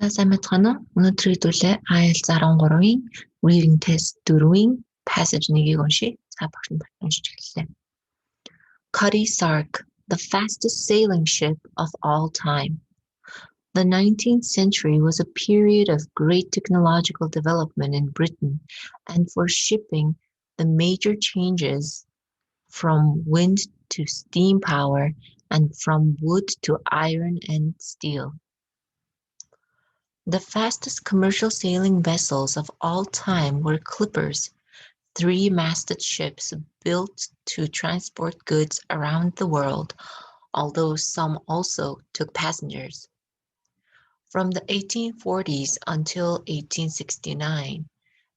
За сайн байцгаана уу? Өнөөдөр хэдүүлээ IELTS 13-ийн reading test 4-ийн passage 1-ийг уншия. За багш нь уншиж эхэллээ. Cutty Sark, the fastest sailing ship of all time. The 19th century was a period of great technological development in Britain, and for shipping, the major changes from wind to steam power and from wood to iron and steel. The fastest commercial sailing vessels of all time were clippers, three-masted ships built to transport goods around the world, although some also took passengers. From the 1840s until 1869,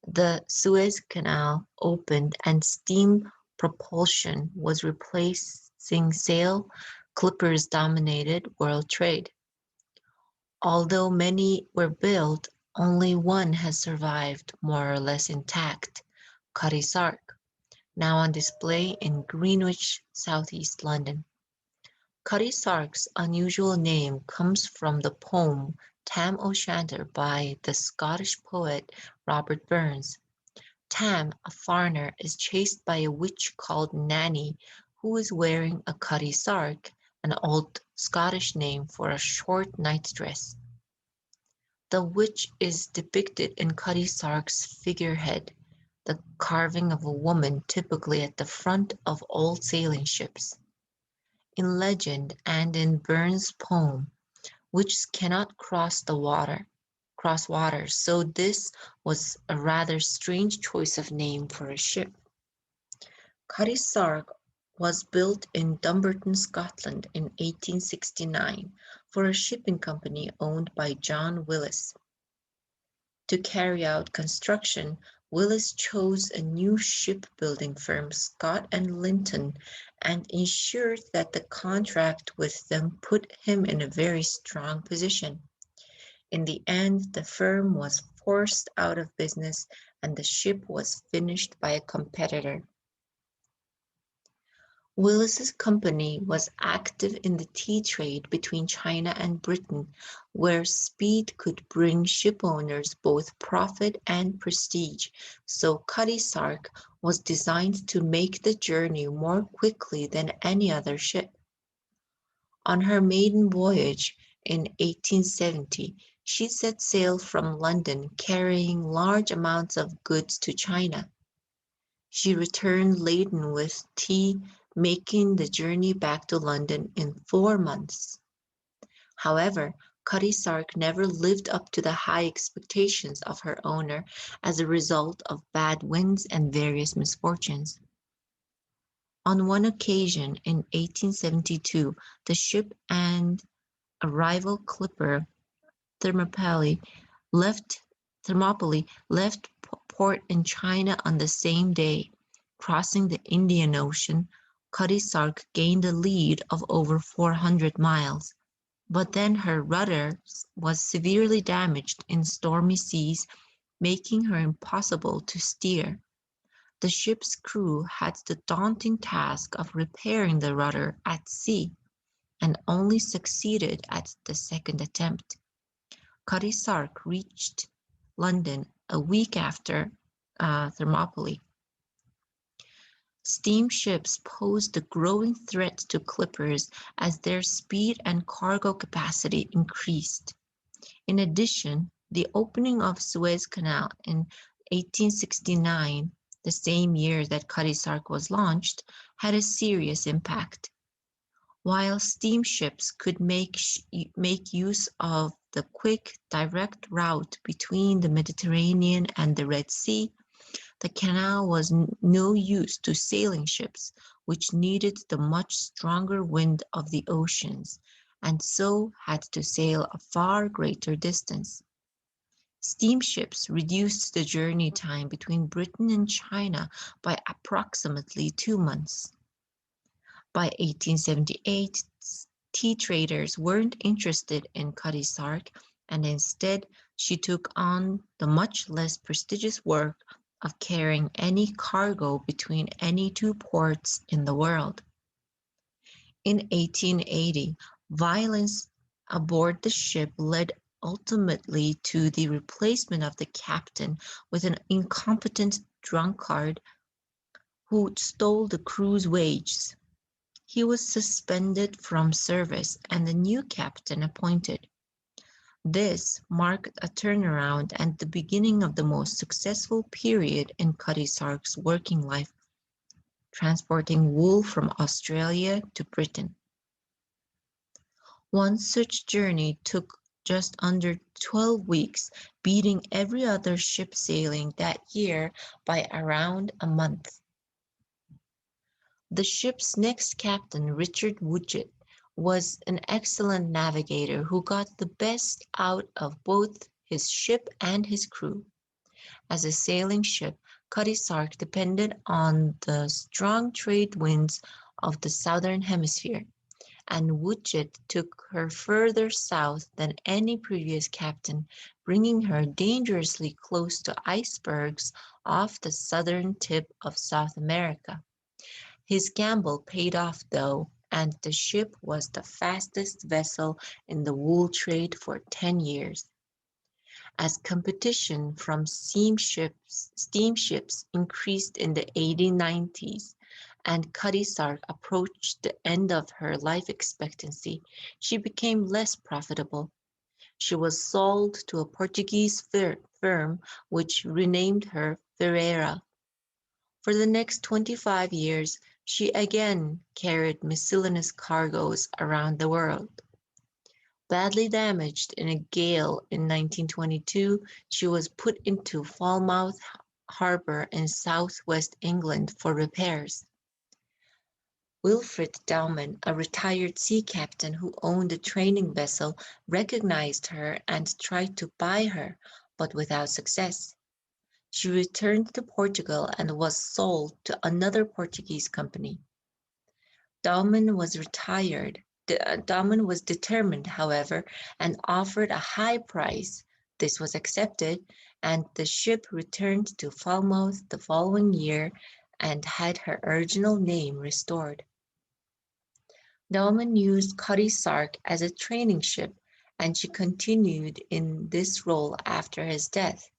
the Suez Canal opened and steam propulsion was replacing sail. Clippers dominated world trade. Although many were built, only one has survived more or less intact, Cutty Sark, now on display in Greenwich, southeast London. Cutty Sark's unusual name comes from the poem Tam O'Shanter by the Scottish poet Robert Burns. Tam, a foreigner, is chased by a witch called Nanny, who is wearing a Cutty Sark, an old Scottish name for a short nightdress. The witch is depicted in Cutty Sark's figurehead, the carving of a woman typically at the front of old sailing ships. In legend and in Burns' poem, witches cannot cross water, so this was a rather strange choice of name for a ship. Cutty Sark was built in Dumbarton, Scotland in 1869 for a shipping company owned by John Willis. To carry out construction, Willis chose a new shipbuilding firm, Scott and Linton, and ensured that the contract with them put him in a very strong position. In the end, the firm was forced out of business and the ship was finished by a competitor. Willis's company was active in the tea trade between China and Britain, where speed could bring ship owners both profit and prestige, so Cutty Sark was designed to make the journey more quickly than any other ship. On her maiden voyage in 1870, she set sail from London carrying large amounts of goods to China. She returned laden with tea, making the journey back to London in 4 months. However, Cutty Sark never lived up to the high expectations of her owner as a result of bad winds and various misfortunes. On one occasion in 1872, the ship and a rival clipper, Thermopylae, left port in China on the same day. Crossing the Indian Ocean, Cutty Sark gained a lead of over 400 miles, but then her rudder was severely damaged in stormy seas, making her impossible to steer. The ship's crew had the daunting task of repairing the rudder at sea, and only succeeded at the second attempt. Cutty Sark reached London a week after Thermopylae. Steamships posed a growing threat to clippers as their speed and cargo capacity increased. In addition, the opening of Suez Canal in 1869, the same year that Cutty Sark was launched, had a serious impact. While steamships could make use of the quick, direct route between the Mediterranean and the Red Sea, the canal was no use to sailing ships, which needed the much stronger wind of the oceans, and so had to sail a far greater distance. Steamships reduced the journey time between Britain and China by approximately 2 months. By 1878, tea traders weren't interested in Cutty Sark, and instead she took on the much less prestigious work of carrying any cargo between any 2 ports in the world. In 1880, violence aboard the ship led ultimately to the replacement of the captain with an incompetent drunkard who stole the crew's wages. He was suspended from service and a new captain appointed. This marked a turnaround and the beginning of the most successful period in Cutty Sark's working life, transporting wool from Australia to Britain. One such journey took just under 12 weeks, beating every other ship sailing that year by around a month. The ship's next captain, Richard Woodjet, was an excellent navigator who got the best out of both his ship and his crew. As a sailing ship, Cutty Sark depended on the strong trade winds of the southern hemisphere, and Woodjet took her further south than any previous captain, bringing her dangerously close to icebergs off the southern tip of South America. His gamble paid off though, and the ship was the fastest vessel in the wool trade for 10 years. As competition from steamships increased in the 1890s and Cutty Sark approached the end of her life expectancy, she became less profitable. She was sold to a Portuguese firm which renamed her Ferreira. For the next 25 years, she again carried miscellaneous cargoes around the world. Badly damaged in a gale in 1922, she was put into Falmouth Harbour in southwest England for repairs. Wilfred Dowman, a retired sea captain who owned a training vessel, recognized her and tried to buy her, but without success. She returned to Portugal and was sold to another Portuguese company. Dowman was determined, however, and offered a high price. This was accepted, and the ship returned to Falmouth the following year and had her original name restored. Dowman used Cutty Sark as a training ship, and she continued in this role after his death.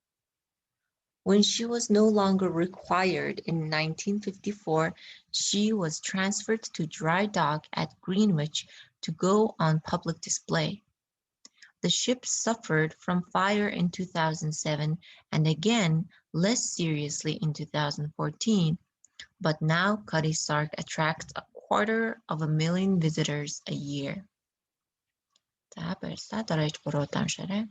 When she was no longer required in 1954, she was transferred to dry dock at Greenwich to go on public display. The ship suffered from fire in 2007 and again less seriously in 2014, but now Cutty Sark attracts 250,000 visitors a year. 자, 벌써 8 برو شده.